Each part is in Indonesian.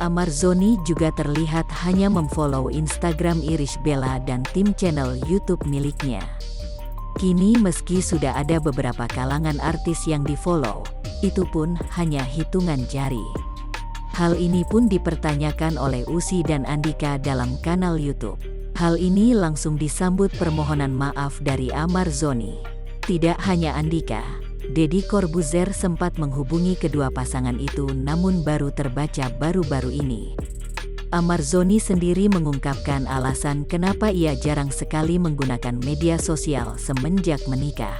Amarzoni juga terlihat hanya memfollow Instagram Irish Bella dan tim channel YouTube miliknya. Kini meski sudah ada beberapa kalangan artis yang di-follow, itu pun hanya hitungan jari. Hal ini pun dipertanyakan oleh Usi dan Andika dalam kanal YouTube. Hal ini langsung disambut permohonan maaf dari Amarzoni. Tidak hanya Andika, Deddy Corbuzier sempat menghubungi kedua pasangan itu namun baru terbaca baru-baru ini. Amarzoni sendiri mengungkapkan alasan kenapa ia jarang sekali menggunakan media sosial semenjak menikah.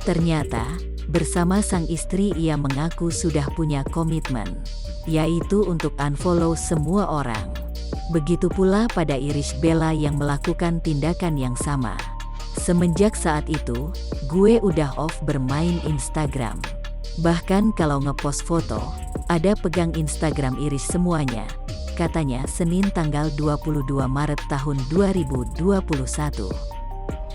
Ternyata, bersama sang istri ia mengaku sudah punya komitmen, yaitu untuk unfollow semua orang. Begitu pula pada Irish Bella yang melakukan tindakan yang sama. Semenjak saat itu, gue udah off bermain Instagram. Bahkan kalau ngepost foto, ada pegang Instagram Irish semuanya, katanya Senin tanggal 22 Maret tahun 2021.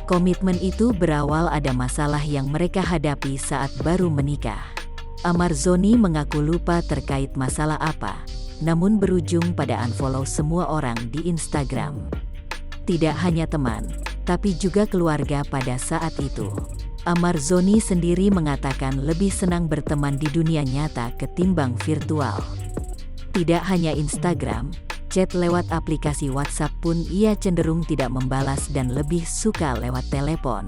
Komitmen itu berawal ada masalah yang mereka hadapi saat baru menikah. Amarzoni mengaku lupa terkait masalah apa, namun berujung pada unfollow semua orang di Instagram. Tidak hanya teman, tapi juga keluarga pada saat itu. Amarzoni sendiri mengatakan lebih senang berteman di dunia nyata ketimbang virtual. Tidak hanya Instagram, chat lewat aplikasi WhatsApp pun ia cenderung tidak membalas dan lebih suka lewat telepon.